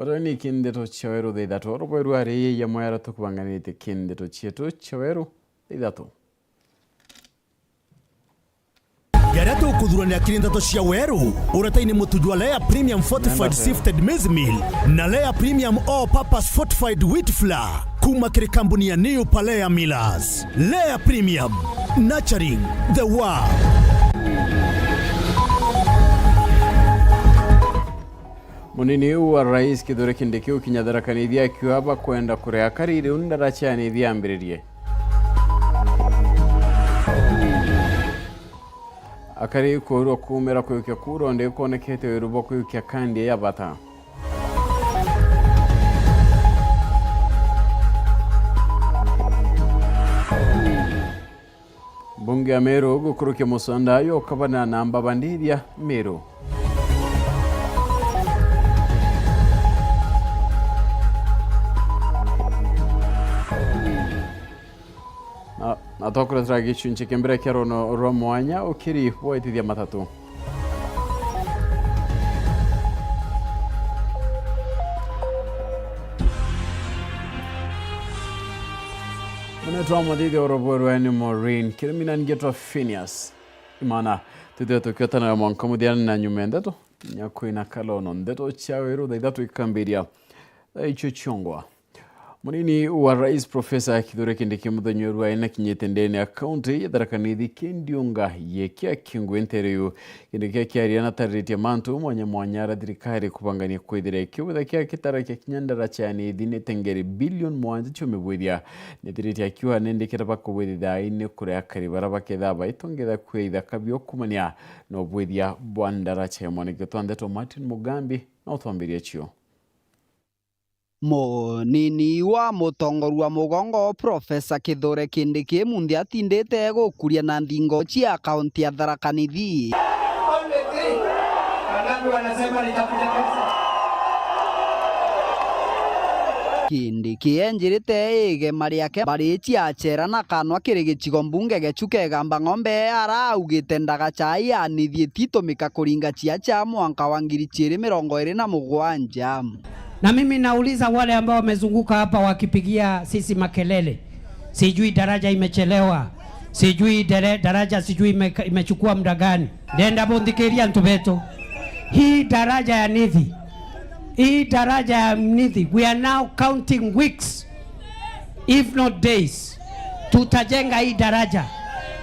Koroni kindeto chaweru deidatu roboiru ari ya moyara tukubanganite kindeto chietu chaweru deidatu. Garato kudhurania kirindato cia weru urataini mutujwa Lea Premium Fortified Sifted Maize Meal na Lea Premium All Purpose Fortified Wheat Flour kuma kiri kampuni ya New Palea Millers. Lea Premium, nurturing the world. Munini wa Rais Kithure Kindiki ukinyadarakaniithia akiwa hapa kwenda kurea kariri undarachaniithia ambiririe. Akari kuurwa kumera kuyukia kuro nde kuonekete wirubo kuyukia kandi ya bata. Bunge ya Meru gukurukia musondayo ukabana namba bandiria Meru. Natokura tragi chunche kembere kero no romwanya ukiri woitithia matatu. Mune trauma didi oroboru eni Maureen kirimina ngetwa Phineas. Imana tudeto kyotana ya mwankamudiana na nyumendeto nyakuina kalono ndeto chaweru daidatu ikambiria icho chongwa. Munini wa Rais Profesa Kithure Kindiki muthonyoru aina kinyetendeni akaunti yadarakanithi kendiunga yekia kingwentereyu Kindiki kiariana tariti mantu mwanyara thirikari kubangania kwithira kiwitha kia kitara kia kinyandara chani thine tengeri bilion mwanja chumibwithia netiriti akiwa nendekera bakubwithia ine kurea karibara baketha baitongetha kwitha kabio kumania no bwithia bwandara chemone gitwandeto Martin Mugambi na utwambiria chio. Munini wa mutongoru wa mugongo Profesa Kithure Kindiki mundi atindite gukuria na ndingo cia akaunti ya Tharaka-Nithi. Kindiki enjirite igema riake barichia chera na kanwa kiri gicigo mbunge gechuke gamba ng'ombe araugite ndagachai anithi titumika kuringa chia cha mwaka wa 2027. Na mimi nauliza wale ambao wamezunguka hapa wakipigia sisi makelele, sijui daraja imechelewa, sijui daraja sijui imechukua muda gani, nenda bondikiria ntubeto hii daraja ya Nithi, we are now counting weeks if not days tutajenga hii daraja,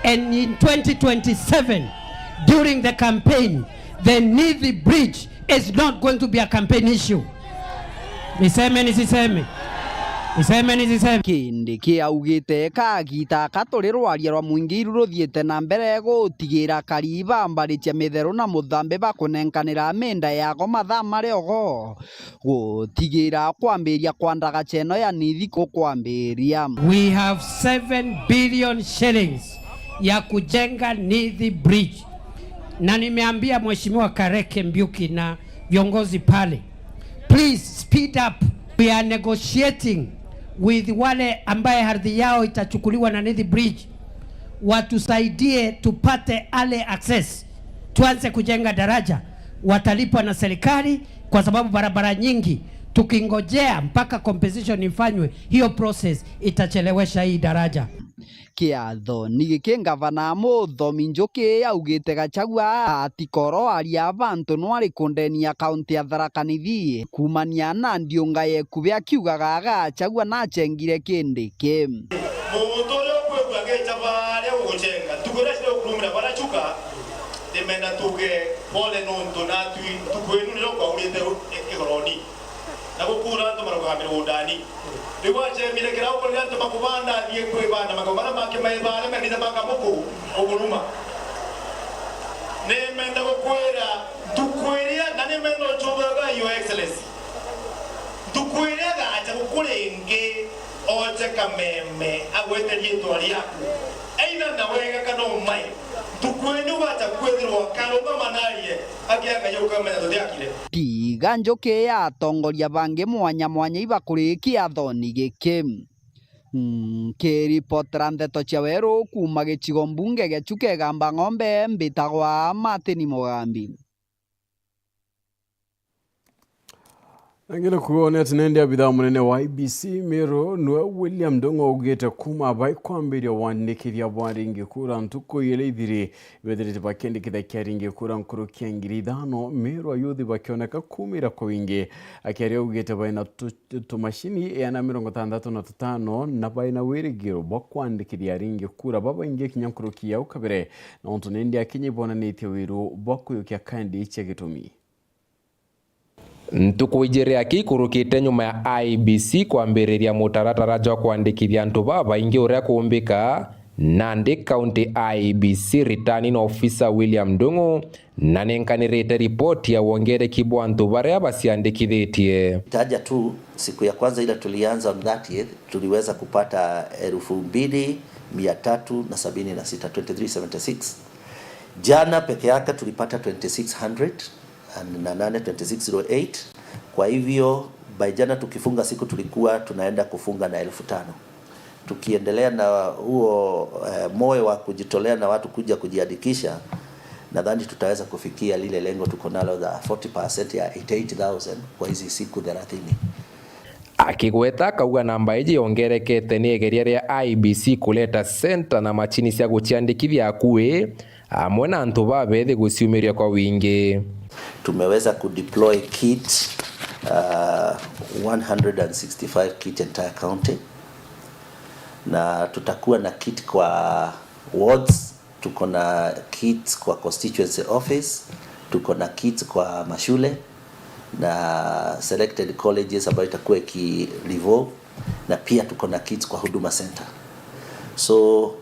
and in 2027 during the campaign the Nithi bridge is not going to be a campaign issue. Niseme. Kindiki augite kagita katorirwaria rwa mwingi ruthiete na mbere gutigira kariba mbarichia mithero na muthambe bakunenkanira menda yago mathaa mariogo gutigira kwambiria kwa ndagacheno ya Nithi kwambiria. We have 7 billion shillings ya kujenga Nithi bridge, na nimeambia Mheshimiwa Kareke Mbiuki na viongozi pale, please speed up. We are negotiating with wale ambaye ardhi yao itachukuliwa na Nithi bridge, watusaidie tupate ale access, tuanze kujenga daraja. Watalipwa na serikali kwa sababu barabara nyingi tukingojea mpaka compensation ifanywe, hiyo process itachelewesha hii daraja. Kiatho nigike gavana Muthomi Njuki augite Gachagua atikoro aria abantu no ari kundenia akaunti ya Tharaka-Nithi kumania na ndiunga yekube akiugaga Gachagua na chengire Kindiki. Mutore kwegwa gechabare uguchenga tukora shiro kurumira barachuka demenda tuge pole nonto na tukwenu niro kwa urite igoroni na gukura ntumarugambira udani Diwaje milekera ukolia tumakubanda yekwe banda makobana make maibale mengine bakamuku oguruma nemenda gukwera tukweria na nemenda chobaga your excellency tukweria gacha gukurenge oje kameme agwete yitwa riaku aina na wega kana umai tukwenu bacha kwethirwa kalomba manarie akianga yoka mena tuthiakire Tiga Njuki atongoria bangi mwanya ibakurikia thoni giki. Kiripotera ndeto cia weru kuma gicigo mbunge gechuke gamba ng'ombe mbitagwa Martin Mugambi. Nangela kuone tunende bidhaa munene wa IBC Meru nwe William Ndongo ugete kuma bai kwambiri wandikiria bwaringi kura ntuko yele ithiri bedrete bakendi kithakiaringi kura nkuru kiangiri thano Meru ayuthi bakioneka kumira kwa wingi akiaria ugete baina tumashini yana 65 na baina wirigiro bakwandikiria ringi kura baba inge kinyankuru kiya ukabere na ontunende akinyi bona netie wiru bakuyukia kandi iche gitumi. Ntukuijere akikurukite nyuma ya IBC kwambiriria mutaratara jwa kwandikithia antu babaingi uria kumbika Nandi County IBC returning officer William Ndungu na nenkanirite ripoti ya wongereki bwa antu baria basiandikithitie. Taja tu siku ya kwanza ile tulianza on 30th tuliweza kupata 2376 2376. Jana peke yake tulipata 2600 na 2608. Kwa hivyo by jana tukifunga siku tulikuwa tunaenda kufunga na 5000. Tukiendelea na huo moyo wa kujitolea na watu kuja kujiandikisha, nadhani tutaweza kufikia lile lengo tuko nalo la 40% ya 88000 kwa hizi siku 30. Akigweta kauga namba iji ongerekete ni egeria ria IBC kuleta center na machini cia guciandikithia akue amwe na antu babethi guciumiria kwa wingi. Tumeweza kudeploy kit 165 kit entire county, na tutakuwa na kit kwa wards, tuko na kit kwa constituency office, tuko na kit kwa mashule na selected colleges ambayo itakuwa ki-revolve, na pia tuko na kit kwa huduma center. So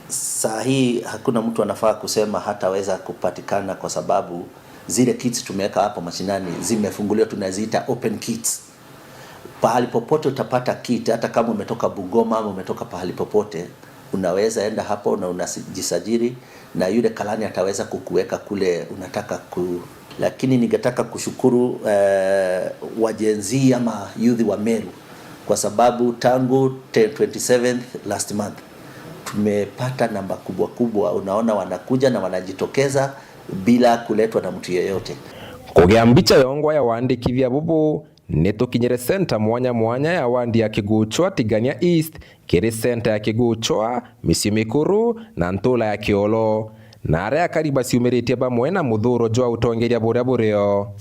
saa hii hakuna mtu anafaa kusema hataweza kupatikana kwa sababu zile kits tumeweka hapo mashinani zimefunguliwa, tunaziita open kits. Pahali popote utapata kit, hata kama umetoka Bungoma ama umetoka pahali popote, unaweza enda hapo na unajisajili na yule kalani ataweza kukuweka kule unataka Lakini ningetaka kushukuru wajenzi ama youth wa Meru kwa sababu tangu 27th last month tumepata namba kubwa, unaona wanakuja na wanajitokeza bila kuletwa na mtu yeyote. Kugea mbicha yongwa ya wandikithia bubu nitukinyire center mwanya ya wandi ya Kiguchwa Tigania East, kiri center ya Kiguchwa, Misi Mikuru na Ntula ya Kiolo. Na aria kariba ciumiritie bamwe na muthuro jwa utongeria buria burio.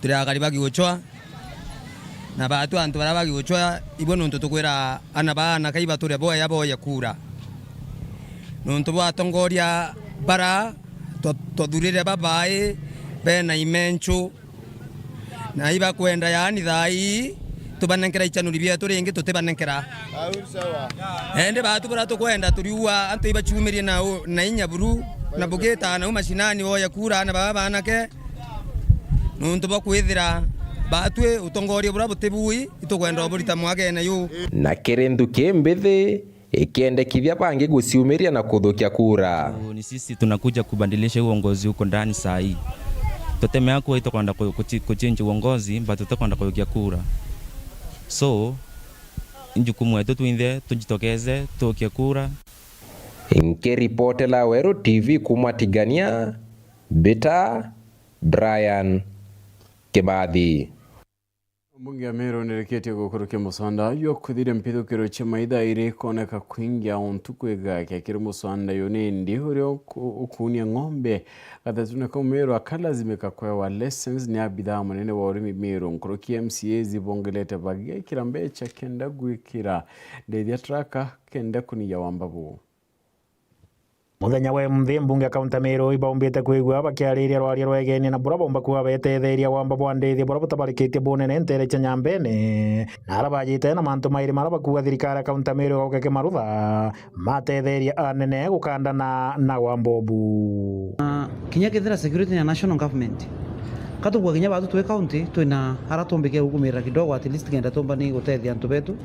Turia kariba Kiguchwa na batu antu bara Kiguchwa ibo nuntu tukwira anabana kaiba turia boya kura. Nuntu bwa tongoria bara twathurire babae bena imenchu na iba kwenda yani thai tubanenkera ichanuri bietu ringi tutibanenkera ende batu bara tukwenda turiua antu iba chumirie na inya buru na bugeta na mashinani boya kura na baba nake nuntu bakwithira batwe utongoria bura butibui itukwenda burita mwage na yu na kirindu kimbithi ikiendekithia bangi guciumiria na kuthukia kura. Ni sisi tunakuja kubadilisha uongozi huko ndani saa hii. Tutemea kuwa itakwenda kuchange uongozi but tutakwenda kuyokia kura. So injukumu yetu tuinde tujitokeze tuyokie kura. Nkiripoti la Weru TV kumatigania Beta Brian Kibathi. Mbunge Meru nirekete gukurukia musanda yo kuthire mpithukiro cha maitha iri koneka kuingia ontukwega kya musanda yone ndihurio ukunia ng'ombe gathuna ko Meru akalazimika kwa lessons ni abitha munene wa urimi Meru nkurukia MCA zibongelete bagia kirambe cha kenda gwikira ndeithia traka kenda kuniya wambabu. Muthenya we mthi mbunge kaunti Meru ibaumbite kwigua bakiariria rwaria rwegeni na bura bomba kuwa betetheria wamba bwandithi bura butabarikitie bunene ntere cha nyambene na arabajite na mantu mairi maraba kuwa thirikari kaunti Meru gokeke marutha matetheria anene gukanda na wambobu kinya kithira security na national government katugwa kinya batu twe county twina aratumbike hukumira kidogo at least kenda tomba ni gutethia antu betu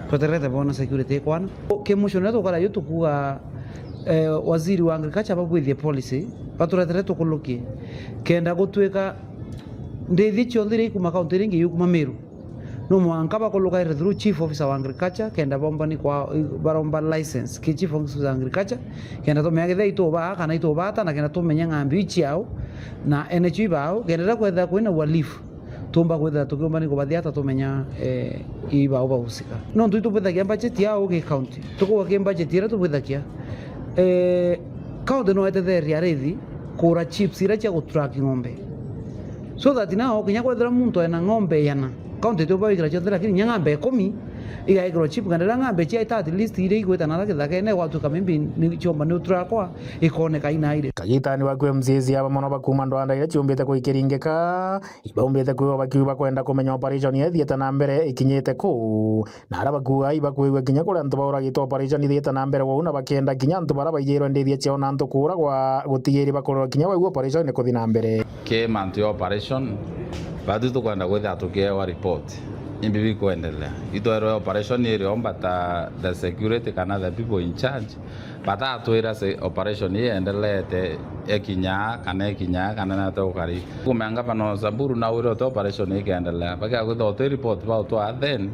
twaterete bona security kwana kemushone tukara yutu kuwa waziri wa agriculture babwithie policy baturetere tukulukie kenda gutwika ndithi chonthire kuma county ringi yukuma Meru no mwanka bakuluka through chief officer wa agriculture kenda bomba ni kwa baromba license ki chief officer wa agriculture kenda to meagithe itoba kana itoba ta na kenda to menya ngambi chiao na NHI bao kenda kwetha kwina walifu tumba kwetha tukiumba ni kubathiata tumenya iba ubahusika no ntu tupethagia budget yao ki county tukuwa ki budget ira tupethagia county no etetheria rithi kura chips ira cia gutrack ng'ombe so that now kinya kwethera muntu ena ng'ombe yana county tuba ikira cia lakini nya ng'ombe 10 iga ikro chip ngandera ng'ombe cia ita at least ire igweta na thake ne watu kamimbi ni chomba ni utrakwa ikoneka ina ire kagitani wakwe mzizi aba mono bakuma ndwanda ire chumbite kuikiringika ibaumbite kuyo bakiuba kwenda kumenya operation yethieta na mbere ikinyite ku na ara bakuwa ibakuigwe kinya kuri antu baura gito operation ithieta na mbere wona bakenda kinya antu bara baijero ndithia cio na antu kura gwa gutigiri bakorwo kinya wa operation ni kuthi na mbere ke mantu operation badu tukwenda gwetha tukiwa report imbibi kuendelea ito operation iliomba the security kana the people in charge bata atuira se operation iendelete ekinya kana na to kari kumenga pano Samburu na uro to operation ikiendelea baka gutho report ba to then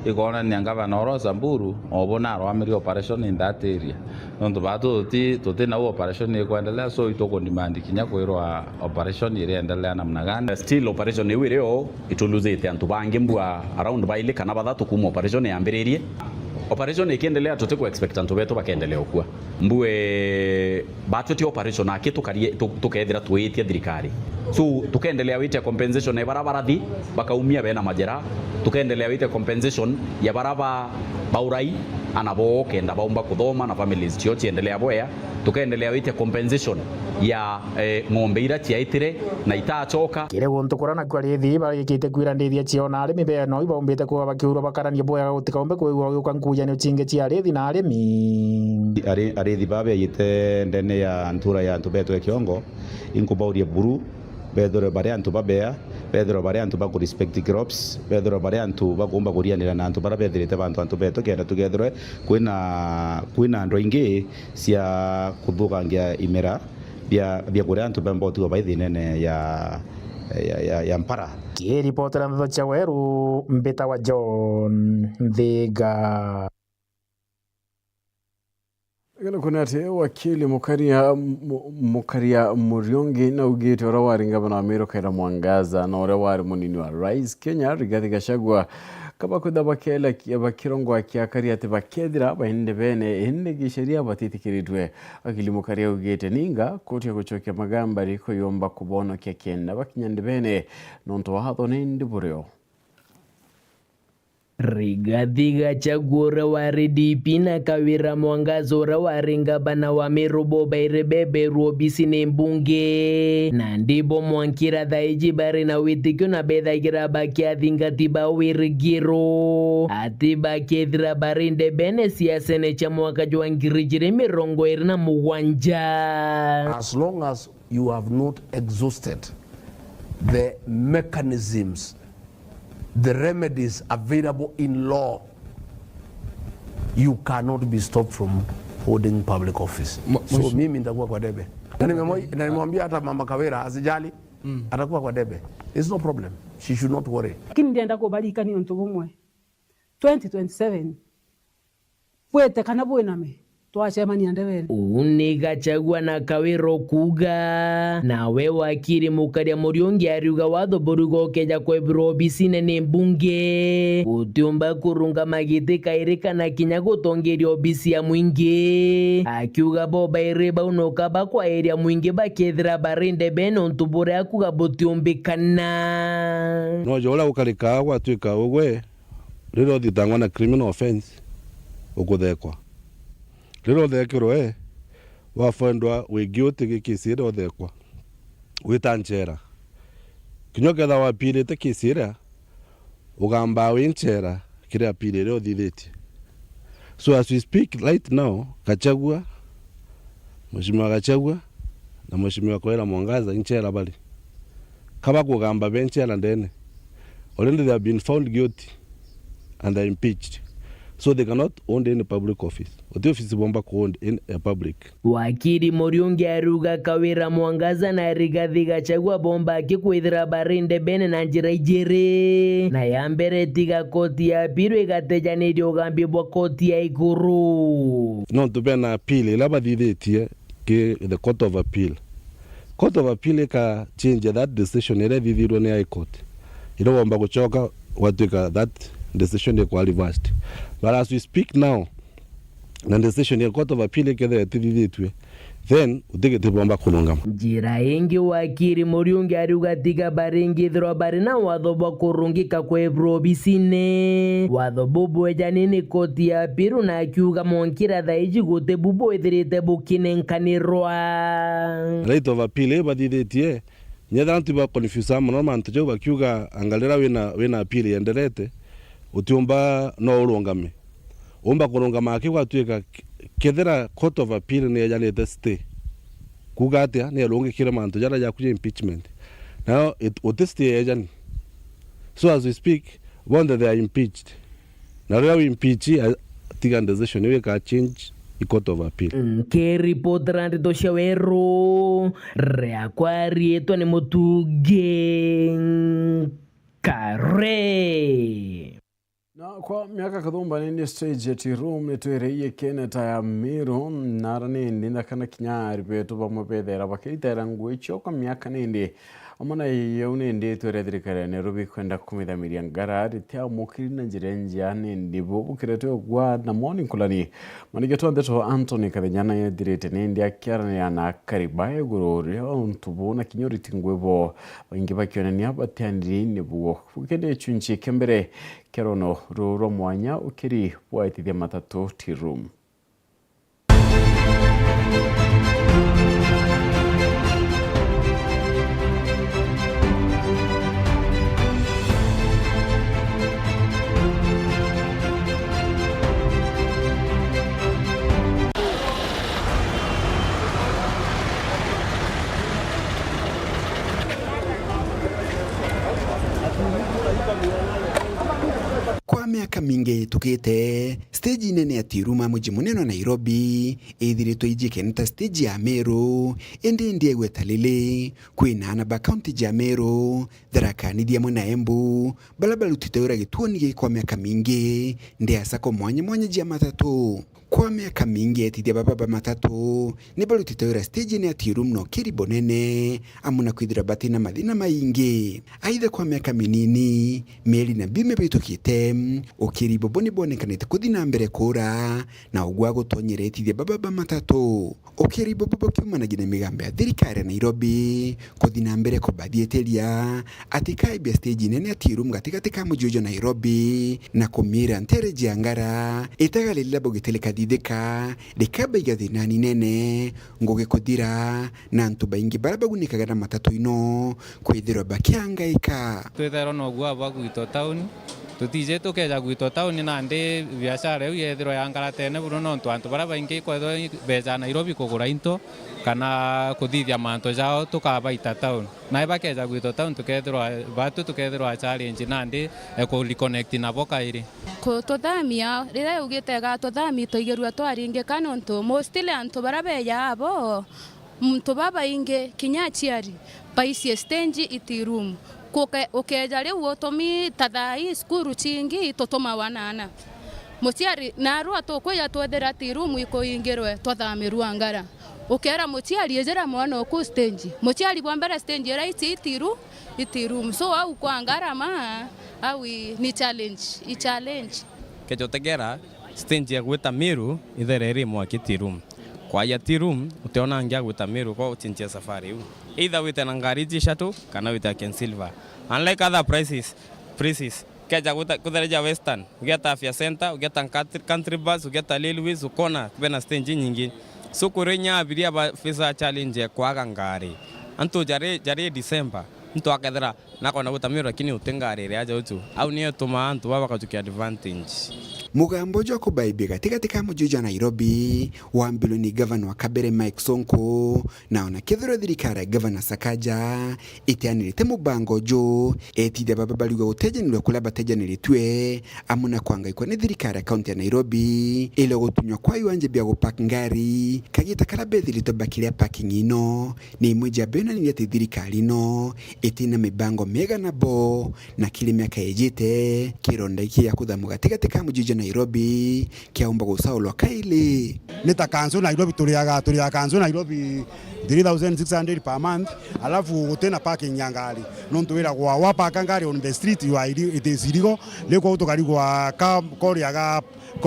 ikona nyanga pano Samburu obona ro amiri operation in that area ndo batu tuti na operation ikuendelea so itoko demand kinya kwirwa operation iriendelea namna gani still operation iwireo ituluzite antu bange mbwa around baile kana bathatu kuma operation yambiririe operation ikiendelea tutiko expect antu beto bakendelea okua mbue batuti operation akitukarie tukethira tuitie thirikari so tukaendelea wite compensation ya barabara bakaumia bena majera tukaendelea wite compensation ya barabara baurai anabo kenda baumba kuthoma na families cio ciendelea boya tukaendelea wite compensation ya ng'ombe ira ciaitire na itachoka kire guntu kurana kwari thi bagikite kwira ndithia cio na arimi be no ibaumbite kuba bakiura bakarania boya gutikaumbe kuigwa guka nkuja ni chinge cia rithi na arimi arithi babe yite ndene ya antura ya antubeto ekiongo inkubaurie buru bedoro bare antu babea bedoro bare antu ba respect crops bedoro bare antu bagomba kurianira na antu bara bethirite bantu antu beto kenda tugethore kwina ando ingi cia kuthugangia imera bia kuria antu bembo tu baithi nene ya mpara ki reporter ndo cha weru mbeta wa John Thiga. Kunati wakili Mukaria Muriongi na ugite ora wari ngabana Amiro kaira Mwangaza na ora wari munini wa Rais Kenya Rigathi Gachagua kaba kudabakela kirongo akiakari ati bakethira bahinde bene hinde gisheria batitikiritwe wakili Mukaria ugite ninga koti ya kuchokia magamba riko yomba kubono kia kenda bakinyande bene nonto wahatho nindi bureo Rigathi Gachagua ora wari DP na Kawira Mwangaza ora wari ngabana wa Meru Bobaire beberu obisi ne mbunge na ndibo Mwankira thaiji bari na witikio na bethagira bakia thingati ba wirigiro ati bakethira barinde bene siasa ne cha mwaka jwa ngirijire mirongo iri na mugwanja. As long as you have not exhausted the mechanisms, the remedies available in law, you cannot be stopped from holding public office. So mimi nitakuwa kwa debe. Na nimemwambia hata Mama Kawira asijali, atakuwa kwa debe. There's no problem. She should not worry. Lakini ndienda kubalika ni onto bumwe. 2027. Pwete kana bwename. Twachema ni andebele. Uni Gachagua na Kawira kuga na we wakiri Mukaria Muriongi ariuga watho borugo keja kwebiro obisine ne mbunge utiumba kurunga magite kairika na kinya gutongeria obisi ya mwingi akiuga Bobaire baunoka bakwa area mwingi bakethira barinde beno ntubure akuga butiumbikana no jola ukarika gwatuika ugwe riro thitangwa na criminal offense ukuthekwa riro thekirwe wafendwa wi guilty gikisire othekwa witanchera kinyo ketha wapirite kisire ugamba winchera kire apirire othithiti. So as we speak right now, Gachagua, Mheshimiwa Gachagua na Mheshimiwa Kawira Mwangaza inchera bali kaba kugamba benchera ndene already they have been found guilty and are impeached. So they cannot own any public office. What office bomba owned in a public. Wakiri Muriongi aruga Kawira Mwangaza na Rigathi Gachagua bomba akikwithira barinde bene na njira ijere na ya mbere tiga koti ya biru igatejanĩrio gambibwa koti ya iguru. No tubena appeal ila bathithitie ke the court of appeal. Court of appeal ka change that decision ila thithirwo ni high court. irogomba gucoka watuika that decision iko reversed. But as we speak now, na decision ya Court of Appeal kethe tithithitwe, then utigite bomba kulungama. Njira ingi wakiri Muriungi ariuga tiga baringi thro bari na watho bwa kurungika kwe probisine watho bubu ejanini koti ya piru na akiuga Mwankira thaiji gute bubu ithirite bukinenkanirwa. Right of Appeal bathithitie nyetha antu ba confuse muno mantu jo bakiuga angalira wina appeal yenderete utiumba no urungame umba kurungama akigwa tuika kethera Court of Appeal ne yajanete stay kuga atia ne rungikire mantu jara ya kuja impeachment. Now it stay agent, so as we speak when they are impeached na leo impeach tiga decision we ka change the Court of Appeal. Ke report randi tosha wero reakwari eto ni Mutuge Kare. Na kwa miaka kadhumba nindi stage ya tirum netuereye keneta ya miru nara nindi ndakana kinyari petu pa mwapethera pakitera nguicho kwa miaka nindi amana yau nindi tueredhirikare Nairobi kwenda kumithamiria ngarari tia mukiri na njirenjia nindi bubu kiretu kwa na morning kulani manigeto ndeto Anthony Kathenyana ya direte nindi akiara ya na karibaye gururi untubu na kinyori tingwevo wangiba kiona ni hapa tiandiri nibuo kukende chunchi kembere kerono ruro mwanya ukiri waitithia matatu tirum. Kwa miaka mingi tukite stage nene ya tiruma muji munene wa Nairobi ithiritwo ijikeneta stage ya Meru indi ndiye gwetalile kwinana ba county ya Meru tharakanithia mwena Embu balabala utiteura gituoni kwa miaka mingi ndi asako mwanya jia matatu. Kwa miaka mingi etithia baba matatu ni balutiteura stage ni atirum no kiribo nene amuna kwithira batina mathina maingi. Aidha kwa miaka minini meli na bime bitukite ukiribo boni bonekanite kuthina mbere kura na ugwa gutonyere etithia baba matatu. Ukiribo bobo kiumanagina migambe ya thirikari ya Nairobi kuthina mbere kubathieteria atikaibia stage nene atirum gatigati ka mujojo Nairobi na kumira ntereji angara itagalila bogiteleka dika dikaba igathina nene ngoge kuthira na antu baingi barabagunikaga na matatu ino kwithirwa bakiangaika twithero no gwa bagwito town tutije tukeja gwito town na ndi biashara yu yethirwa yangara tene buno no antu barabaingi kwetho beja Nairobi kugura into kana kuthithia manto jao tukabaita town na bakeja gwito town tukethirwa batu tukethirwa challenge na ndi ku reconnect na bokairi ko tothamia rira ugite ga tothami toigerwa twaringe kanonto mostly antu barabeja abo muntu baba inge kinyachiari paisi stage itirum ukeja riu utomi tathai skuru chingi totoma wanana mutiari na ru atokweya twethera tirumu ikoingirwe twathamirwa ngara ukera mutiari ejera mwana ku stage mutiari bwa mbere stage right itirum so au kwa ngara ma au ni challenge kejotegera stage ya gwita Meru ithereri mwaki tirum kwa ya tirum uteona ngia gwita Meru kwa utinjia safari hu either wita na ngari jishatu kana wita Ken Silver unlike other prices keja kuthereja Western ugeta Afya Center ugeta Country Bus ugeta Railways ukona bena stage nyingi so kurenya abiria ba visa challenge kwa ngari anto jare December mtu akethera nako na gwita Meru lakini utengari aja utu au niyo tuma antu baba katukia advantage. Mugambo joko baibe katika mujojo Nairobi wambilo ni governor wa Kabere Mike Sonko na ona kethero thirikari governor Sakaja itianirite mubango jo etithia baba baliuga gutejanirwe kula batejanirĩtwe amuna kwangaikwa ni thirikari county ya Nairobi ile gutunywa kwa iwanje bia gupark ngari kagita kala bethirito bakiria parking ino ni imweja bena ni ati thirikari no itina mibango mega na bo na kile miaka ejite kironda iki ya kuthamuga katika mujojo Nairobi kiaomba gusaulwa kaili nita kanzo Nairobi tuliaga kanzo Nairobi 3600 per month alafu utena parking ya ngari nontu wira kwa wapaka ngari on the street you are it is illegal leko utokari kwa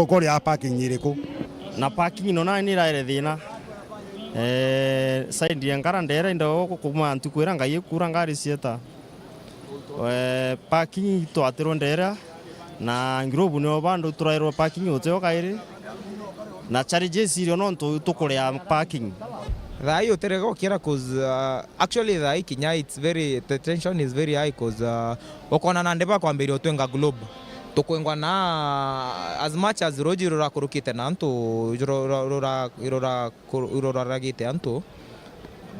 koria parking iriko na parking no na ni raire thina side ya ngara ndera ndo kuma antu kwira ngai kura ngari sieta parking to atero ndera na ngirobu no bando turairo parking uteo kaire na charges irio no tukuria parking Thai uterega ukira cause actually thai Kenya the tension is very high cause ukona na ndeba kwambiri otwenga globe tukwengwa na as much as roji rora kurukite na antu rora ragite antu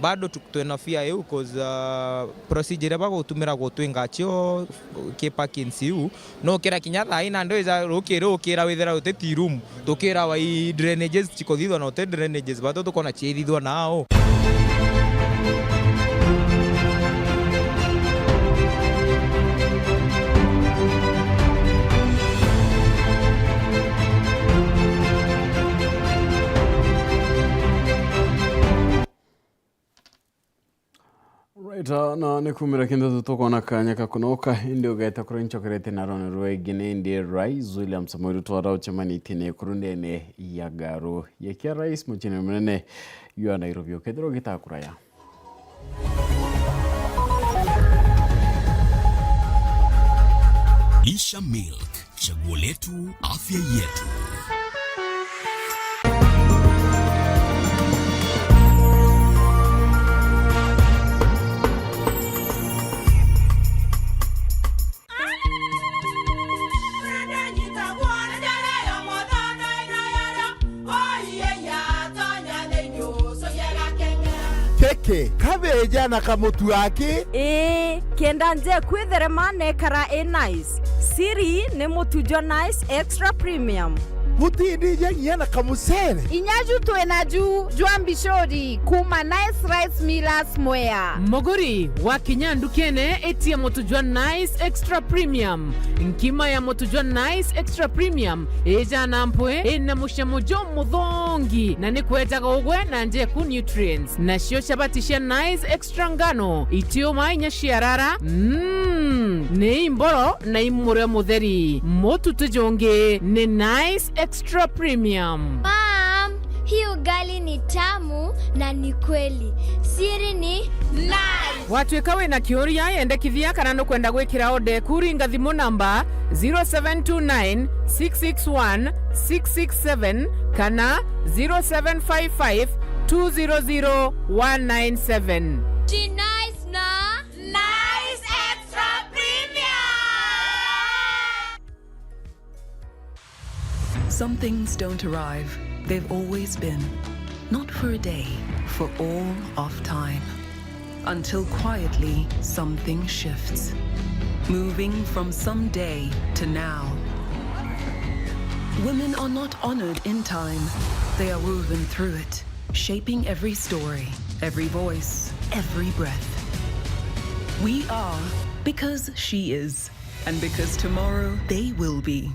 bado twena fear eu cause procedure ba gutumira gutwenga cio ke parking siu no kira Kinya thai na ndo iza rukira withera uteti room tukira wa drainages chikothithwa na utet drainages bado tukona chithithwa nao. Right, na nikumira kinda tutokona kanya kakunoka indi ugaita kurencho kerete na rone ruegine indi Rais William Samoei Ruto arao chamani tine kurundene ya garu yekia rais mchini mnene yua Nairobi okedro gita kuraya. Isha Milk, chaguo letu, afya yetu. Keke, kabeja na kamutu wake? Kenda nje kwitherema nekara nice. Siri ni mutujo nice extra premium. Mutindi jenye na kamusere. Inyaju tuenaju juambishori kuma nice rice millers mwea. Moguri wa Kinyandu kene eti ya motujwa nice extra premium. Nkima ya motujwa nice extra premium eja nampwe ena mushamojo mudhongi na nikweta kogwe na nje ku nutrients na shio shabatisha nice extra ngano itio mainya shiarara ne imboro na imure mutheri motu tujonge ne nice extra premium. Mom, hii ugali ni tamu na ni kweli. Siri ni nice. Watwekawe na kioria yende kithia kana no kwenda gwikira ode kuringa thimu namba 0729 661 667 kana 0755 200 197. Nice na nice extra premium. Some things don't arrive. They've always been. Not for a day, for all of time. Until quietly, something shifts. Moving from someday to now. Women are not honored in time. They are woven through it, shaping every story, every voice, every breath. We are because she is, and because tomorrow they will be.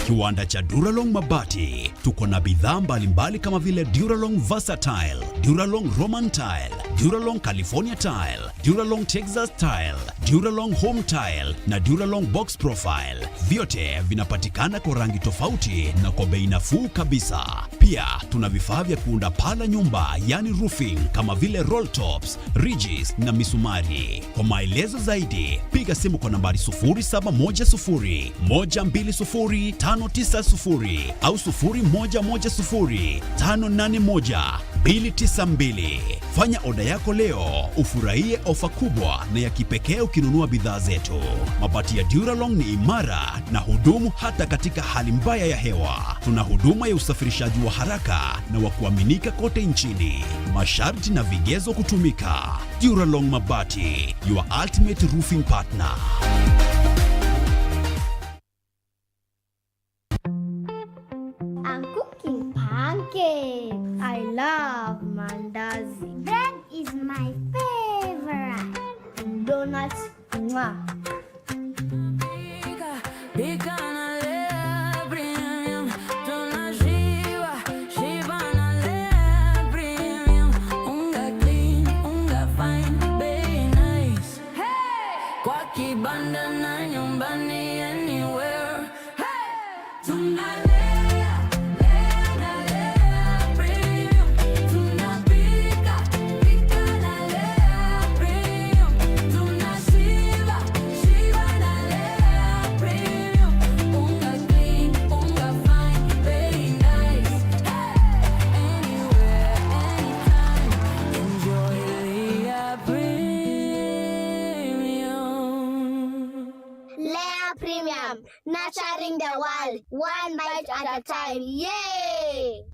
Kiwanda cha Duralong Mabati, tuko na bidhaa mbalimbali kama vile Duralong Versatile, Duralong Roman Tile, Duralong California Tile, Duralong Texas Tile, Duralong Home Tile na Duralong Box Profile. Vyote vinapatikana kwa rangi tofauti na kwa bei nafuu kabisa. Pia tuna vifaa vya kuunda pala nyumba, yani roofing, kama vile roll tops, ridges na misumari. Kwa maelezo zaidi, piga simu kwa nambari 0710 120 590 au 0110 581 292. Fanya oda yako leo, ufurahie ofa kubwa na ya kipekee ukinunua bidhaa zetu. Mabati ya Duralong ni imara na hudumu hata katika hali mbaya ya hewa. Tuna huduma ya usafirishaji wa haraka na wa kuaminika kote nchini. Masharti na vigezo kutumika. Duralong Mabati, your ultimate roofing partner. I'm cooking pancakes. I love mandazi. Bread is my favorite. Donuts, mwah. kibanda na nyumbani anywhere. Hey! Tunalea premium. Tunapika na lea premium. Tunashiba na lea premium. Unga clean, unga fine, very nice. Hey! Anywhere, anytime, enjoy Lea Premium. Lea Premium, nurturing the world, one bite at a time. Yay!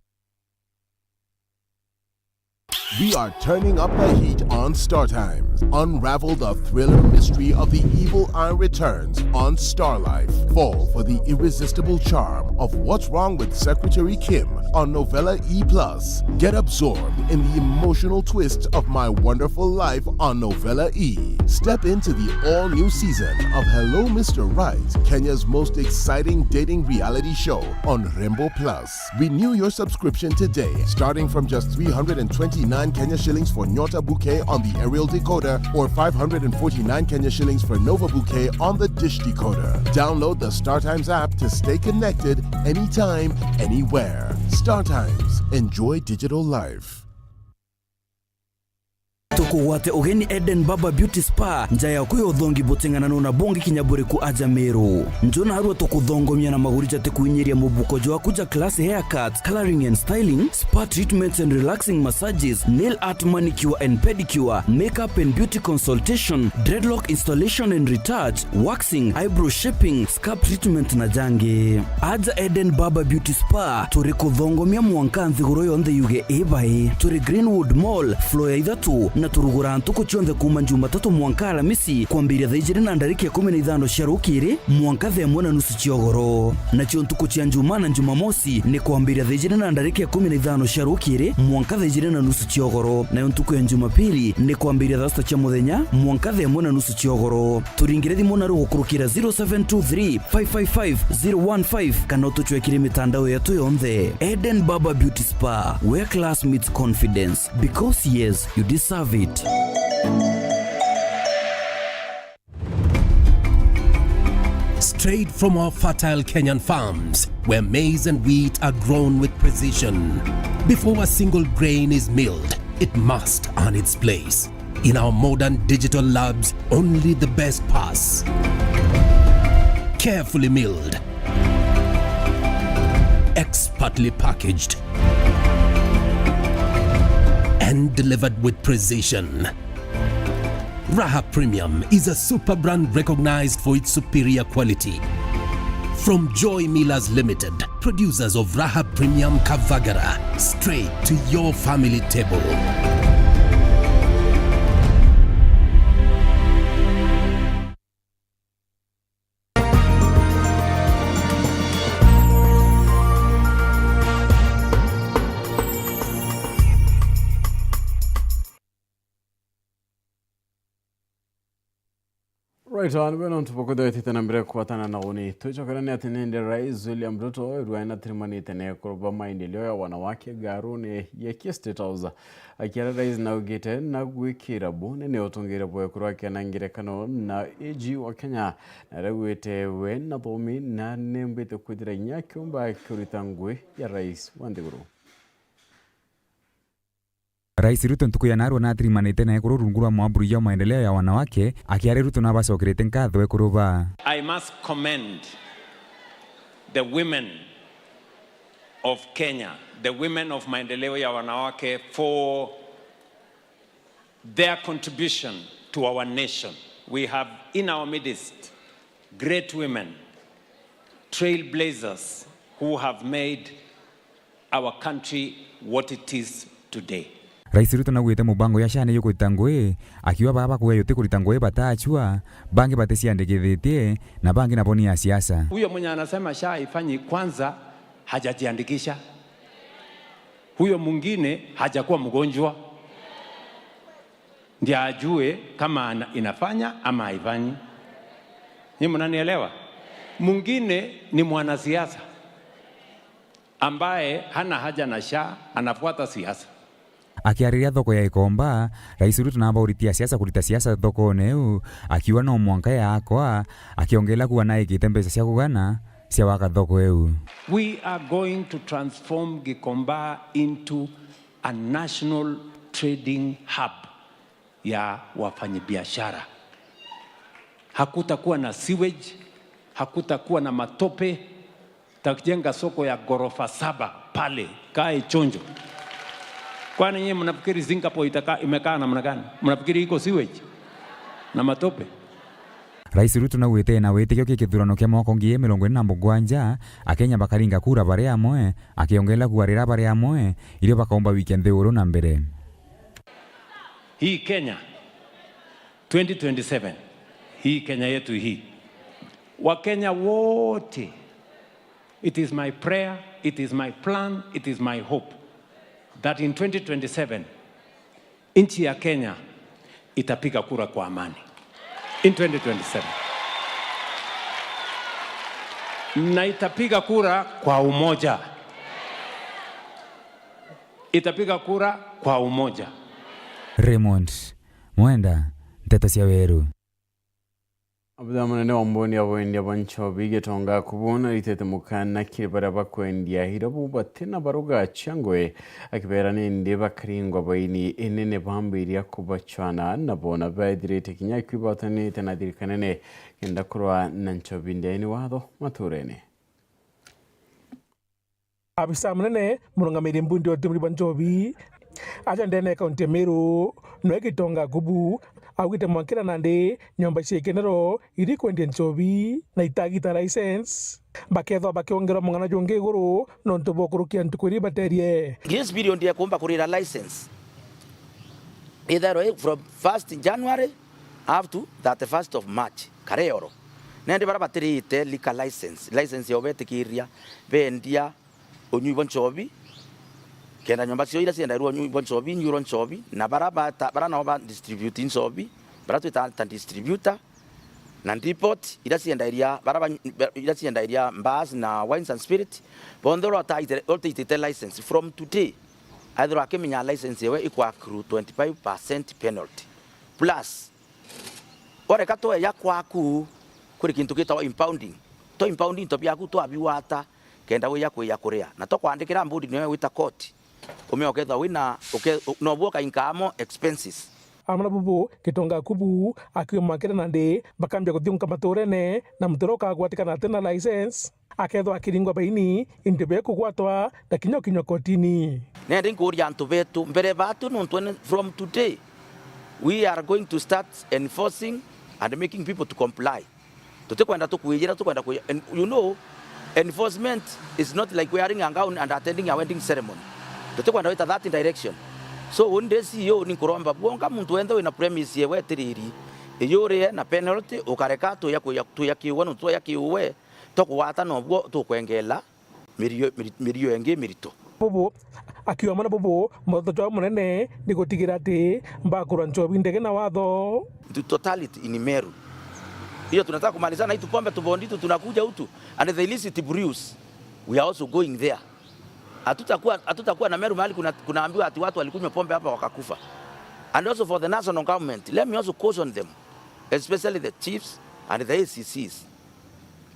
We are turning up the heat on Star Times. Unravel the thriller mystery of the evil eye returns on Star Life. Fall for the irresistible charm of What's Wrong with Secretary Kim on Novella E+. Get absorbed in the emotional twist of My Wonderful Life on Novella E. Step into the all-new season of Hello Mr. Right, Kenya's most exciting dating reality show on Rainbow Plus. Renew your subscription today, starting from just 329 Kenya shillings for Nyota Bouquet on the aerial decoder or 549 Kenya shillings for Nova Bouquet on the dish decoder. Download the StarTimes app to stay connected anytime, anywhere. StarTimes. Enjoy digital life. Tukuwate ugeni Eden Baba Beauty Spa njaya kuyo thongi botengana nona bongi kinyabure ku aja Meru. Njona harua tukuthongomia na magurija te kuinyiria mubuko jwa kuja class haircuts, coloring and styling, spa treatments and relaxing massages, nail art, manicure and pedicure, makeup and beauty consultation, dreadlock installation and retouch, waxing, eyebrow shaping, scalp treatment na jange. Aja Eden Baba Beauty Spa turi kuthongomia mwankanthi guroyo on the yuge ebai turi Greenwood Mall floor ya ithatu na turugura ntuko chionde kuma Jumatatu mwanka Alamisi kwambiria thaijiri na ndariki ya 15 cia rukiri mwanka the mwana nusu ciogoro na chio ntuko cia Njuma na Jumamosi ni kwambiria thaijiri na ndariki ya 15 cia rukiri mwanka thaijiri na nusu ciogoro na ntuko ya Jumapili ni kwambiria thasta cia muthenya mwanka the mwana nusu ciogoro turingire thimu na rugukurukira 0723 555 015 kana tuchwekire mitandao yetu yonthe. Eden Baba Beauty Spa, where class meets confidence, because yes, you deserve it. Straight from our fertile Kenyan farms, where maize and wheat are grown with precision. Before a single grain is milled, it must earn its place. In our modern digital labs, only the best pass. Carefully milled, expertly packaged, and delivered with precision. Raha Premium is a super brand recognized for its superior quality. From Joy Millers Limited, producers of Raha Premium Kavagara, straight to your family table. Right on, bueno tupokudo tena mbere kuatana na uni. Tuchokana ati nende Rais William Ruto ruaina trimani tene kuroba maendeleo ya wanawake garuni ya State House. Akiara rais na ugite na gwikira bune ne otongere boye kurwake na ngirekano na AG wa Kenya na rewete we na bomi na nembete kudira nyakyumba kuritangwe ya Rais Wandiguru. Rais Ruto ntuku ya narwa na trimanite na ekuru rungura mwamburu ya maendeleo ya wanawake akiare Ruto na basokerete nkatho ekuruba. I must commend the women of Kenya, the women of maendeleo ya wanawake for their contribution to our nation. We have in our midst great women, trailblazers who have made our country what it is today. Rais Ruto na gwete mubango ya shane yuko itangwe akiwa baba kwa yote kulitangwe batachua bangi batesiandikithetie na bangi na boni ya siasa. Huyo mwenye anasema SHA ifanyi kwanza hajajiandikisha. Huyo mwingine hajakuwa mgonjwa. Ndiye ajue kama inafanya ama haifanyi. Ni mnanielewa? Mwingine ni mwanasiasa ambaye hana haja na SHA, anafuata siasa. Akiariria thoko ya Ikomba, Rais Ruto namba uritia siasa kurita siasa thoko neu akiwa no mwanka yakwa akiongela kuwa naye kitembeza cia kugana cia waka thoko eu. We are going to transform Gikomba into a national trading hub ya wafanyabiashara. Hakutakuwa na sewage, hakutakuwa na matope. Tajenga soko ya ghorofa 7 pale, kae chonjo. Kwani nyinyi mnafikiri Singapore imekaa namna gani? Mnafikiri iko sewage na matope? Rais Ruto na wete na wete kyo kithurano kya mwaka 2027 akenya bakaringa kura bare amwe akiongela kuarira bare amwe ilio bakaomba weekend euro na mbere. Hii Kenya 2027, hii Kenya yetu hii, Wakenya wote, it is my prayer, it is my plan, it is my hope that in 2027 nchi ya Kenya itapiga kura kwa amani. In 2027 na itapiga kura kwa umoja, itapiga kura kwa umoja. Raymond Mwenda, Nteto cia Weru. Abda munene wa mboni abwendi abanchobi getonga kubona litete mukana kiribara bakwendia hirabu batena baruga changwe akibera nende bakaringwa baini enene bambiri akubachana nabona badirete kinya kwibatane tenadirkanene kenda kurwa nanchobi ndeni wado maturene. Abisa munene murungamiri mbundi wa tumuri banchobi aja ndene kaunti Meru noe Gitonga kubu awite mwankira nande nyomba shekenero iri kwendien chobi na itagita license baketho bakiongera mungana jonge guru nonto bokurukia ntukwiri baterie this period ya kumba kurira license either from 1st January up to 31st of March kareoro nende bara bateri ite lika license yobete kiria bendia onyu bonchobi kenda nyomba sio ira sienda ruo onyu bonchobi nyuro nchobi na bara na ba distributing chobi bara tuita distributor na depot ira sienda iria mbas na wines and spirit bondoro ite license from today either akeminya license yewe ikwa accrue 25% penalty plus ore kato ya kwaku kuri kintu kita impounding to byaku to abiwata kenda we yakwe yakorea na to kwandikira mbudi niwe wita court umeoketha wina no boka income expenses amana bubu Gitonga kubu akiwa makira nande bakambia kuthunga maturene na mutoroka gwatikana tena license aketho akiringwa baini indebe kugwatwa na kinyo kotini nende nkuria antu betu mbere batu no from today we are going to start enforcing and making people to comply tutakwenda tukuijira tukwenda you know enforcement is not like wearing a gown and attending a wedding ceremony tutakwenda with that direction so one day CEO ni kuromba bonga muntu wenda wina premise yewe tiriri iyore na penalty ukareka to yakiwa no to yakiwe tokuwata no bwo tukwengela mirio enge mirito bubu akiwa mana bubu motho munene ni gutigira ati mbakura nchobi ndege na watho the totality in Meru hiyo tunataka kumalizana hii tupombe tubondi tunakuja utu and the illicit brews we are also going there hatutakuwa na Meru mahali kunaambiwa ati watu walikunywa pombe hapa wakakufa. And also for the national government, let me also caution them, especially the chiefs and the ACCs.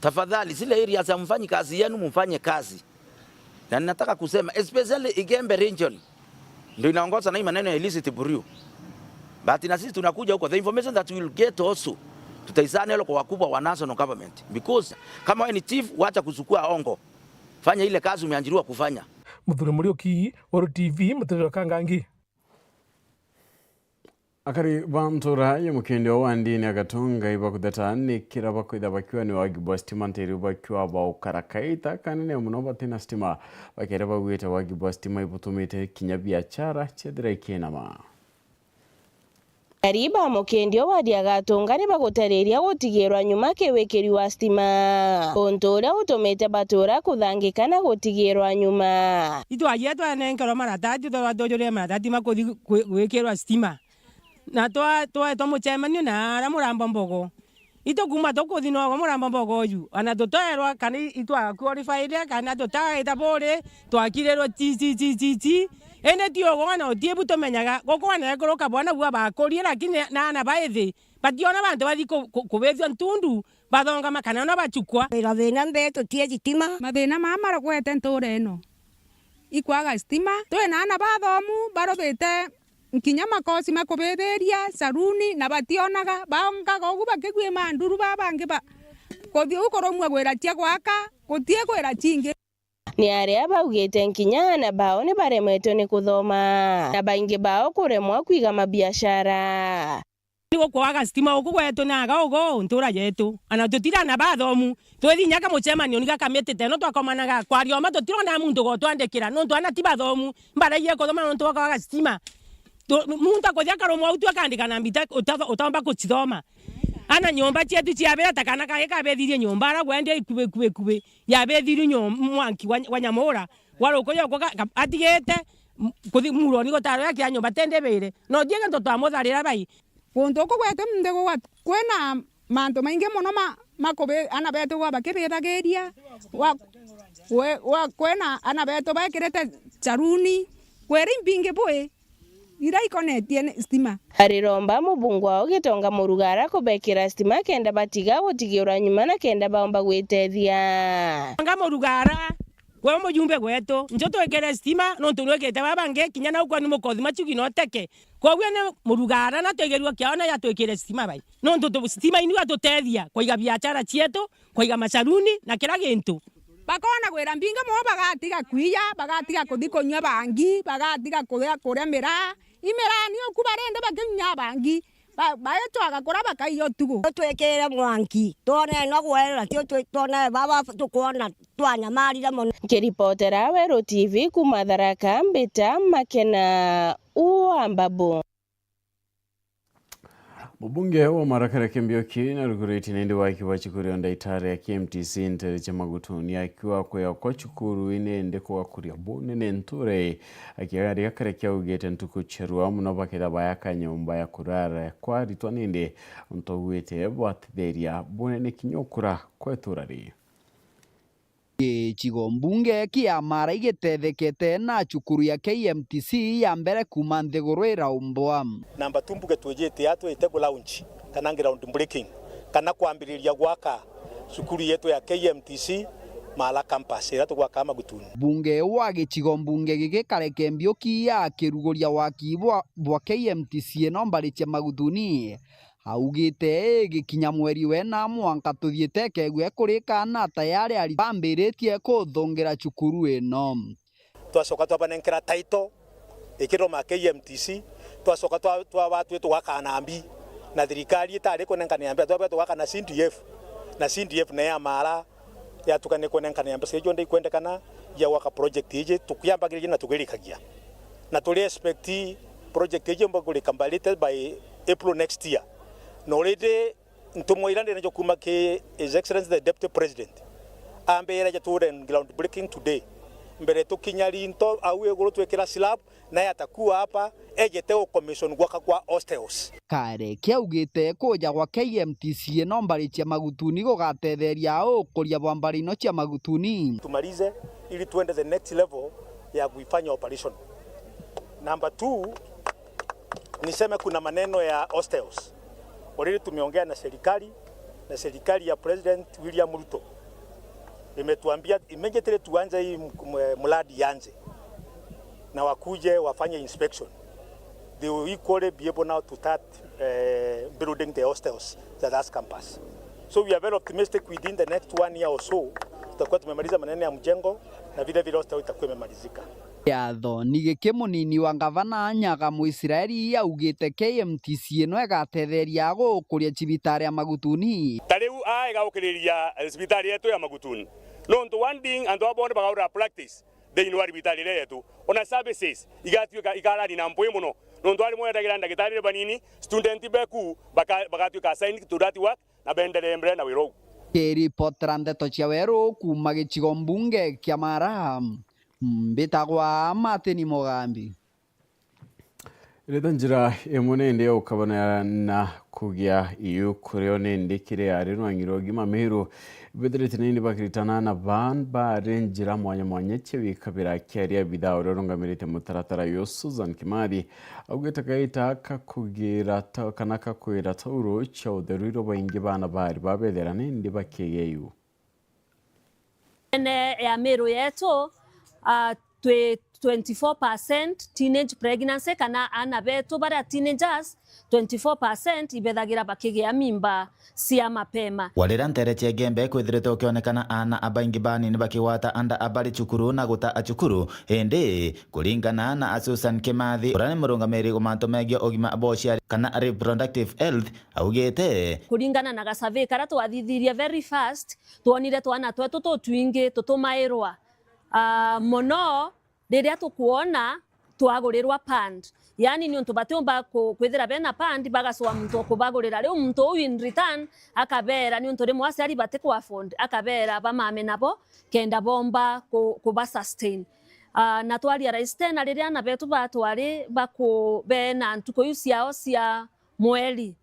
Tafadhali zile areas za mfanyi kazi yenu mfanye kazi. Na ninataka kusema especially Igembe region ndio inaongoza na hii maneno ya illicit brew. But na sisi tunakuja huko, the information that we will get also tutaisana hilo kwa wakubwa wa national government, because kama wewe ni chief wacha kuchukua ongo, fanya ile kazi umeanjiriwa kufanya. Muthuri Murioki, Waro TV, Muthuri Kangangi. Akari bamtura ya mukendo wa ndini agatunga iba kudatani kira bakwida bakiwa ni wagibu stima nteri bakiwa ba ukarakaita kanene munoba tena stima bakera bagweta wagibu stima ibutumite kinyabiachara chedre kenama. Kariba mukendio wadi agatungani bagutariria gutigirwa nyuma kiwikiri wa stima ontora utomete batura kuthangikana gutigirwa nyuma itwa yetwa nenkero maratati to dojore maratati makodi gwikirwa stima na to muchemanio na ara murambo mbogo ito kuma toko thino wa muramba mbogoyu ana totoerwa kana itwa qualified kana totaita bore twakirerwa ti ene tio gona otiebu tomenyaga gokwana ekoroka bwana bwa bakori lakini na baethi bationa bantu bathi kubethio ntundu bathonga makana na bachukwa ira thina mbeto tie thitima mathina mamara kwete nture eno ikwaga stima twina ana bathomu barobete nkinya makosi makubithiria saruni na bationaga baongaga ugu bakigwie manduru babangi ba kothi ukoromwa gwira tia gwaka gutie gwira chingi ni aria baugite nkinya na bao ni baremwetwo ni kuthoma na baingi bao kuremwa kwiga mabiashara nigo kwaga stima ugu gwetu naga ugo ntura yetu ana tutira na bathomu twethi nyaka mucemanio niga kamete teno twakomanaga kwario ma tutirona mundu go twandikira no twana ti bathomu mbaraye kuthoma no twakaga stima muntu akothia karomo autu akandika na mbita utamba kuchithoma ana nyomba chetu chiabera takana kae kabethirie nyomba ara gwende ikube yabethirie mwanki wa nyamura warokoyo atigete kuthi muroni gotaro yake nyomba tendebere no diega ntoto amotharira bai kundu kugwete mndego kwena mantu maingi muno makobe ana betu wa bakibithagiria wa kwena ana betu bakirete charuni kweri mbingi bwe ira ikonetie stima hariromba mubungu wao Gitonga Murugara kubekira stima kenda batiga gutigiura nyuma na kenda baomba gwitethia nga Murugara gwe mujumbe gwetu njo twekere stima no tunwekete babange kinya na ukwa ni mukothi machugi no teke kogwe ne Murugara na twegerwa kiona ya twekere stima bai no nto stima ini atutethia kuiga biashara chietu kuiga macharuni na kila gintu bakona gwira mbinga mo bagatiga kwiya bagatiga kuthi kunywa bangi bagatiga kuria mira imerani okubarende bakinya bangi baetwaga kora bakaiyo tugo twekere mwanki tone no gwera tio tone baba tukuona twanyamarira muno kiripotera Wero TV kuma Tharaka Mbita Makena Uambabu Mubunge wa Marakara Kembioki na Rugureti nende wakiwa chikuri onda itare ya KMTC ntere cha magutuni akiwa kwa chukuru ine kwa kuria bone nenture akiagari yakare kia ugete ntuku cherua munabakeda bayaka nyumba ya kurara kwa ritwa nende untowete bwatitheria bone ne kinyokura kwa turari Chigo mbunge kia mara igitethekete na chukuru ya KMTC ya mbere kuma nthiguru iraumboa namba tumbuge twejete atwite ku launch kana ground breaking kana kwambiriria gwaka cukuru yetu ya KMTC mala campus ira tugwaka Magutuni bunge wa gichigo mbunge gigikare Kembioki ya kiruguria waki bwa KMTC no mbari cia Magutuni augite gikinya mweri wena mwanka tuthiete kegwe kurika na tayari ari bambiritie kuthongira cukuru eno twacoka twabanenkera taito ikiroma KMTC twacoka twabatu twakana na thirikari itari kunenkana mbi twakana CDF na ya mara ya tukane kunenkana mbi sejo ndai kwendekana ya waka project ije tukiyambagirije na tugirikagia na tuli expect project ije mbaguri completed by April next year. No already ntumoirande na jokuma ke His Excellency the Deputy President ambera jaturen ground breaking today mbere tukinyari into au egoro twekera slab na yatakuwa hapa ejete commission gwaka kwa hostels kare kiaugite kuja kwa KMTC no mbari cia Magutuni gugatetheria ukuria bwa mbari no cia Magutuni tumalize ili tuende the next level ya kuifanya operation. Number 2 niseme kuna maneno ya hostels. Already tumeongea na serikali ya President William Ruto. Imetuambia immediately tuanze hii mradi yanze na wakuje wafanye inspection. They will equally be able now to start building the hostels at that campus. So we are very optimistic within the next 1 year or so tutakuwa tumemaliza maneno ya mjengo na vile hostel itakuwa imemalizika. Yatho ni gikimunini wa gavana Nyaga Muisiraeli augite KMTC no egatetheria gukuria cibitari ya Magutuni tariu igaukiria cibitari yetu ya Magutuni no nto one thing and abone bagaura practice de inwari cibitari yetu ona services igatuika ikarani na mpwe muno no ndo ari mwendagira ndagitari banini student beku bagatuika assign to that work na bendere mbere na wiro kiripotera ndeto cia Weru kuma gichigo mbunge kia Mara Mbitagwa Martin Mugambi Iridan jira emune ndi ukabana na kugia iyo kureone ndi kire arino angirogi mamero bedrete ndi bakiritana na ban ba renjira mwanya chewi kabira kiaria bida oronga merite mutaratara yo Susan Kimadi augeta gaita kakugira ta kanaka kuira tauro cho deriro baingi bana bari babederane ndi bakeyeyu ene ya mero yeto 24% teenage pregnancy kana ana beto bara teenagers 24% ibethagira bakigea mimba cia mapema walira ntere chegembe kwithirite ukionekana ana abaingi banini bakiwata anda abari cukuru na guta acukuru ende kuringana na Susan Kimathi urane murungamiri gumanto megio ogima abocia kana reproductive health augete kuringana na gasave kara twathithirie very fast tuonire twana twetu twingi tutumairwa mono riria tukuona twagurirwa pand yani ni untu batomba kwithira bena pand bagaswa muntu kubagurira riu muntu in return akabera ni untu rimwe aciari bate ku afford akabera bamame nabo kenda bomba kuba sustain na twaria rais tena riria na betu batwari bakubena ntuko yuciao cia mweri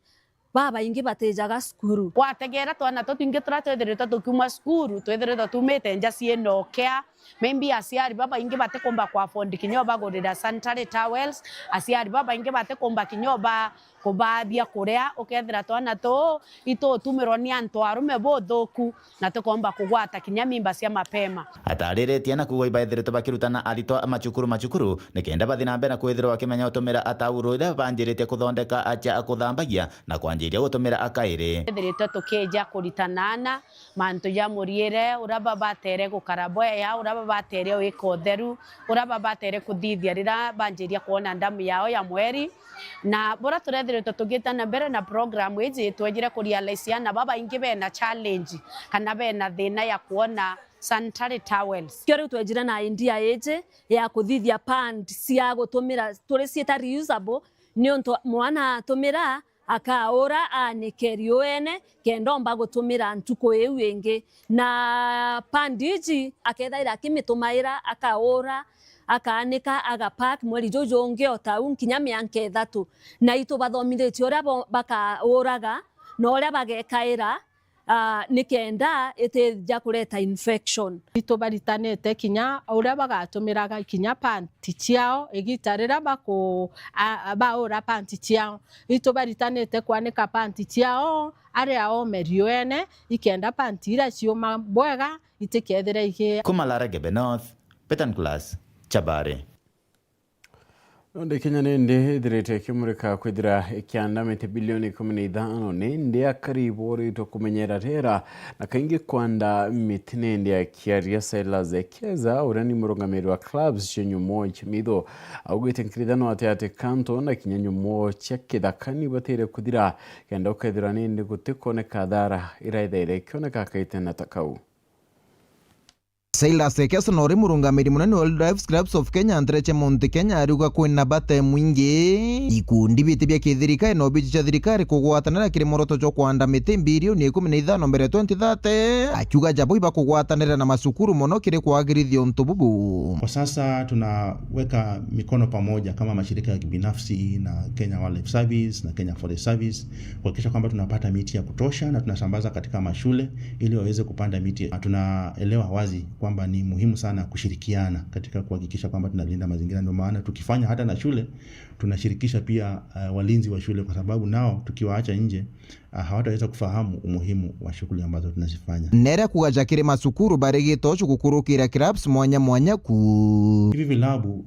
baba ingi batejaga skuru wategera twana twingi turatwethirite tukuma skuru twethirite tumite nja cienokea maybe aciari baba ingi bate komba kwa afford kinyoba bagurira sanitary towels aciari baba ingi bate komba kinyoba kubathia kuria ukethira twana tu ito tumirwo ni antu arume bothoku na tukomba kugwata kinya mimba cia mapema atariretie na kuwa ibaithirite bakirutana arito macukuru nikenda bathi na mbere kwithirwo akimenya utumira atauro ira banjirite kuthondeka acha akuthambagia na kwanjiria gutumira akaire twethirite tukija kuritanana mantu ya muriire uraba batere gukaraboya ya uraba batere wiko theru uraba batere kuthithia rira banjiria kuona ndamu yao ya mweri na bora turethirite tugitana mbere na program iji twejire kurealize na baba ingi bena challenge kana bena thina ya kuona sanitary towels kyo twejire na idea iji ya kuthithia pand cia gutumira turi cieta reusable ni untu mwana tumira akaora anikerio ene kendomba gutumira ntuko eu ingi na pandiji akethaira akimitumaira akaora akanika agapack mweri jojonge otau nkinya mianke ithatu na itu bathomithitie uria bakauraga na uria bagekaira nikenda itija kureta infection itu baritanete kinya uria bagatumiraga kinya panti ciao igitarira baura panti ciao itu baritanete kwanika panti ciao aria omerio ene ikenda panti ira cioma bwega itikethira ige Kumalara Gebe North Petan Class Chabare Onde Kenya nende direte kimurika kwithira ikiandamite bilioni 15 nende akaribu rito kumenyera tera na kaingi kwanda miti nende ya kiaria sela zekeza urani murungamiri wa clubs chenyumo chimido augite nkridano ate kanto na kinyanyumo chekidakani batere kudira kenda ukethira nende gutikone kadara iraithere kione kakaite na takau Silas Ekesa nori murungamiri munene wa Drives Clubs of Kenya Andreche Monte Kenya aruga kwina bate mwingi ikundi biti bya kithirikari no bichi cha thirikari kugwatanira kiri moroto jo kwanda miti bilioni 15 mbere 2030 akiuga jabo iba kugwatanira na masukuru mono kiri kwagirithio ntububu. Kwa sasa tunaweka mikono pamoja kama mashirika ya kibinafsi na Kenya Wildlife Service na Kenya Forest Service kuhakikisha kwamba tunapata miti ya kutosha na tunasambaza katika mashule ili waweze kupanda miti. Tunaelewa wazi kwamba ni muhimu sana kushirikiana katika kuhakikisha kwamba tunalinda mazingira. Ndio maana tukifanya hata na shule tunashirikisha pia walinzi wa shule, kwa sababu nao tukiwaacha nje hawataweza kufahamu umuhimu wa shughuli ambazo tunazifanya. Nere kugajakire masukuru barigito chukukurukira clubs mwanya ku hivi vilabu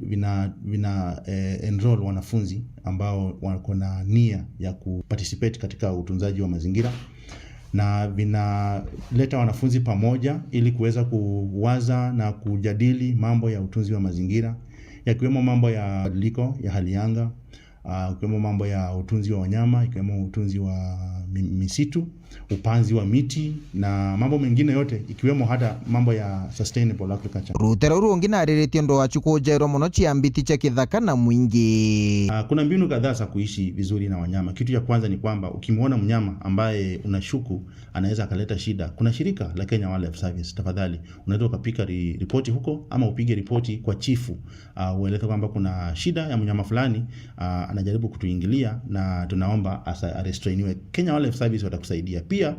vina enroll wanafunzi ambao wako na nia ya kuparticipate katika utunzaji wa mazingira na vinaleta wanafunzi pamoja ili kuweza kuwaza na kujadili mambo ya utunzi wa mazingira, yakiwemo mambo ya badiliko ya hali anga, ikiwemo mambo ya utunzi wa wanyama, ikiwemo utunzi wa misitu, upanzi wa miti na mambo mengine yote ikiwemo hata mambo ya sustainable agriculture. Rutero rungi na rĩrĩtio ndo wachukujairwo muno chiambiti cha kithaka na mwingi. Kuna mbinu kadhaa za kuishi vizuri na wanyama. Kitu ya kwanza ni kwamba ukimwona mnyama ambaye unashuku anaweza akaleta shida, kuna shirika la Kenya Wildlife Service, tafadhali unaweza ukapika ripoti huko ama upige ripoti kwa chifu, ueleze kwamba kuna shida ya mnyama fulani anajaribu kutuingilia na tunaomba arestrainiwe. Kenya Wildlife Service watakusaidia. Pia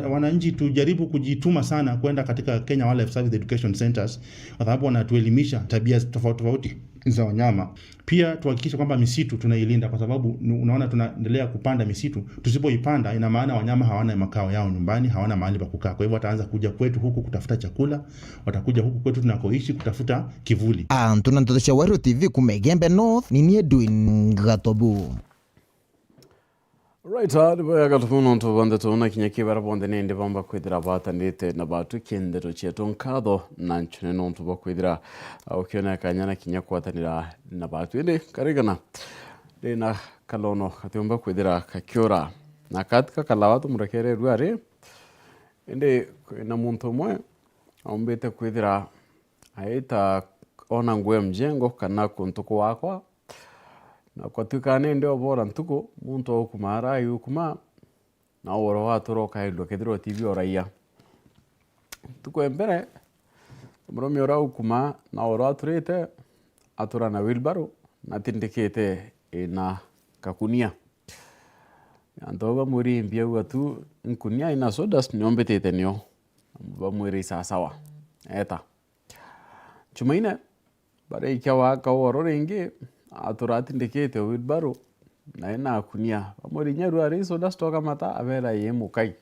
wananchi tujaribu kujituma sana kwenda katika Kenya Wildlife Service Education Centers kwa sababu wanatuelimisha tabia tofauti za wanyama. Pia tuhakikishe kwamba misitu tunailinda kwa sababu unaona tunaendelea kupanda misitu. Tusipoipanda ina maana wanyama hawana makao yao nyumbani, hawana mahali pa kukaa. Kwa hivyo wataanza kuja kwetu huku kutafuta chakula, watakuja huku kwetu tunakoishi kutafuta kivuli. Tunatotosha Wairo TV kumegembe North ni Edwin Gatobu. Right, boya gatuno to bande to na kinyaki barabonde ne inde bamba kwidira bata ndete na batu kendero cheto nkado nanchune no to bakwidira okiona kanyana kinyakwatanira na batu inde karigana de na kalono katomba kwidira kakyora na katka kalawatu murakere ruare inde na muntu mwe ombete kwidira aita ona ngwe mjengo kana kuntuko wakwa na kwa tukane ndio bora ntuko muntu okumara yukuma na oro watoro kailo kedro TV oraia tuko embere mromi ora ukuma na oro aturete atura na wilbaro na tindikete ina kakunia andoba muri mbia watu nkunia ina sodas nyombetete nyo ba muri sasawa eta chumaina bare ikawa ka oro ringi aturati ndikete wilbaro na ina kunia bamuri nyeru ari soda stoka mata avera yemukai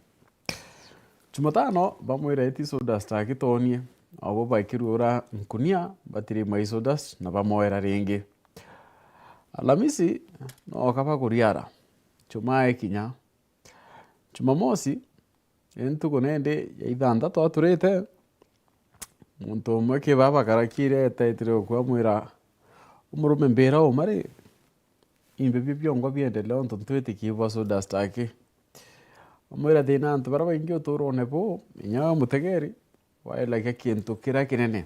chumatano bamuri eti soda staki tonie abo bakirura nkunia batiri mai sodas na bamoera ringi alamisi no kapa kuriara chumae kinya chumamosi entu konende yaidanda to aturete muntu mweke baba karakire taitire kwa mwira umurume mbera omare imbe byongo byendele onto twete kibo soda staki omwira dina antu baraba ingyo torone bo inya mutegeri waila kintu kira kinene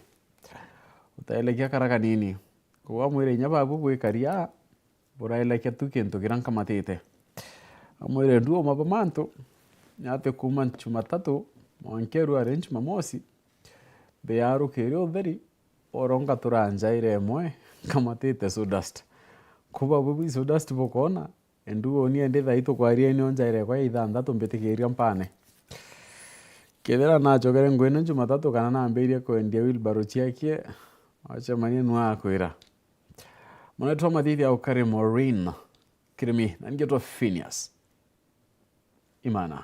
utaile kya karaka nini kwa mwira inya babu bwekaria boraila kya tu kintu kiranka matete omwira nduo mabamanto nyate kuman chumatatu monkeru arrange mamosi beyaru kerio dheri oronga turanjaire mwe kama tete sudast kuba bubu sudast bokona enduo ni ende thaito kwaria ni onjaire kwa ithanda tumbetikiria mpane kedera na chogere ngwene njuma tatu kana na amberia kwendia wilbaro chiakie acha mania nwa kwira mwana twa madidi au kare Maureen kirimi nangetwa Phineas Imana.